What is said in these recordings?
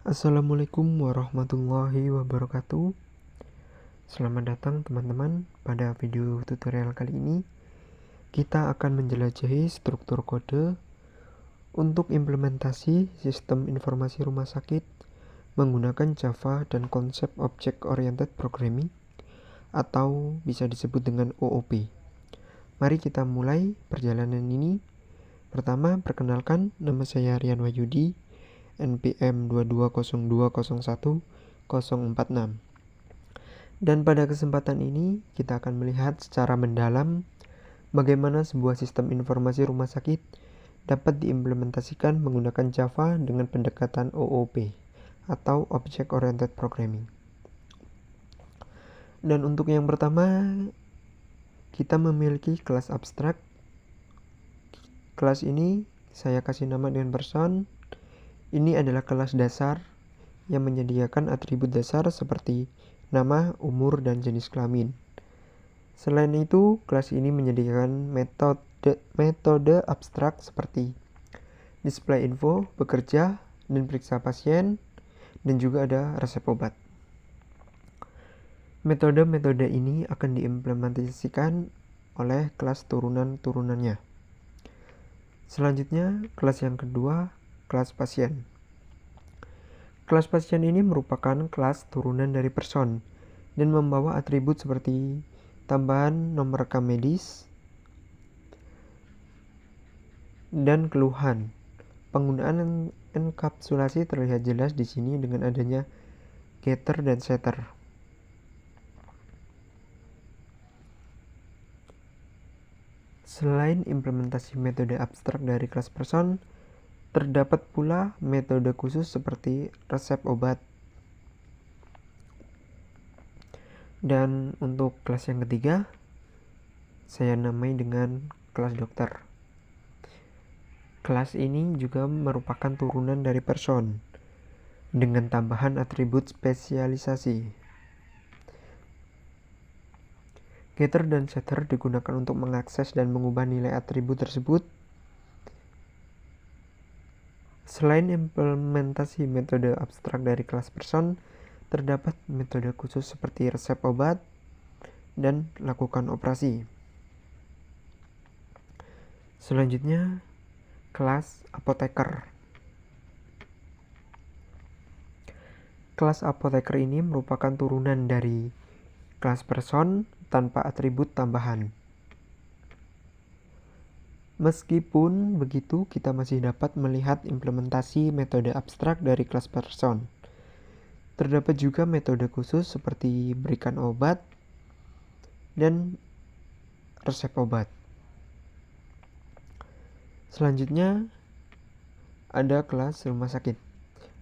Assalamualaikum warahmatullahi wabarakatuh. Selamat datang teman-teman. Pada video tutorial kali ini kita akan menjelajahi struktur kode untuk implementasi sistem informasi rumah sakit menggunakan Java dan konsep Object Oriented Programming atau bisa disebut dengan OOP. Mari kita mulai perjalanan ini. Pertama, perkenalkan, nama saya Rian Wahyudi, NPM 220201046. Dan pada kesempatan ini kita akan melihat secara mendalam bagaimana sebuah sistem informasi rumah sakit dapat diimplementasikan menggunakan Java dengan pendekatan OOP atau Object Oriented Programming. Dan untuk yang pertama, kita memiliki kelas abstrak. Kelas ini saya kasih nama dengan person. Ini adalah kelas dasar yang menyediakan atribut dasar seperti nama, umur, dan jenis kelamin. Selain itu, kelas ini menyediakan metode abstrak seperti display info, bekerja, dan periksa pasien, dan juga ada resep obat. Metode-metode ini akan diimplementasikan oleh kelas turunan-turunannya. Selanjutnya, kelas yang kedua, kelas pasien. Kelas pasien ini merupakan kelas turunan dari person dan membawa atribut seperti tambahan nomor rekam medis dan keluhan. Penggunaan enkapsulasi terlihat jelas di sini dengan adanya getter dan setter. Selain implementasi metode abstrak dari kelas person, terdapat pula metode khusus seperti resep obat. Dan untuk kelas yang ketiga, saya namai dengan kelas dokter. Kelas ini juga merupakan turunan dari person dengan tambahan atribut spesialisasi. Getter dan setter digunakan untuk mengakses dan mengubah nilai atribut tersebut. Selain implementasi metode abstrak dari kelas person, terdapat metode khusus seperti resep obat dan lakukan operasi. Selanjutnya, kelas apoteker. Kelas apoteker ini merupakan turunan dari kelas person tanpa atribut tambahan. Meskipun begitu, kita masih dapat melihat implementasi metode abstrak dari kelas person. Terdapat juga metode khusus seperti berikan obat dan resep obat. Selanjutnya, ada kelas rumah sakit.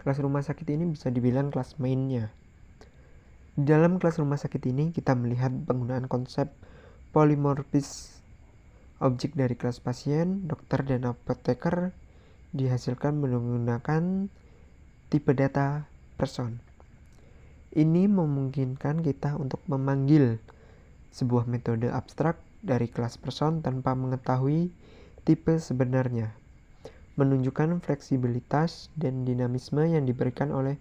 Kelas rumah sakit ini bisa dibilang kelas mainnya. Di dalam kelas rumah sakit ini, kita melihat penggunaan konsep polymorphis. Objek dari kelas pasien, dokter, dan apoteker dihasilkan menggunakan tipe data person. Ini memungkinkan kita untuk memanggil sebuah metode abstrak dari kelas person tanpa mengetahui tipe sebenarnya, menunjukkan fleksibilitas dan dinamisme yang diberikan oleh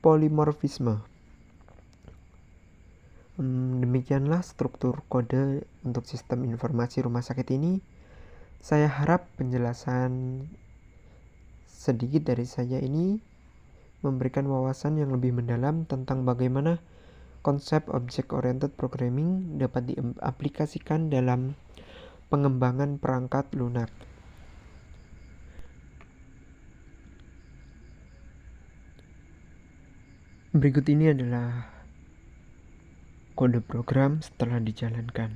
polymorfisme. Demikianlah struktur kode untuk sistem informasi rumah sakit ini. Saya harap penjelasan sedikit dari saya ini memberikan wawasan yang lebih mendalam tentang bagaimana konsep Object Oriented Programming dapat diaplikasikan dalam pengembangan perangkat lunak. Berikut ini adalah kode program setelah dijalankan.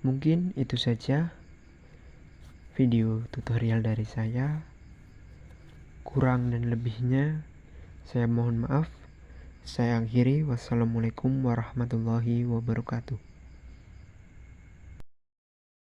Mungkin itu saja video tutorial dari saya. Kurang dan lebihnya saya mohon maaf. Saya akhiri. Wassalamualaikum warahmatullahi wabarakatuh.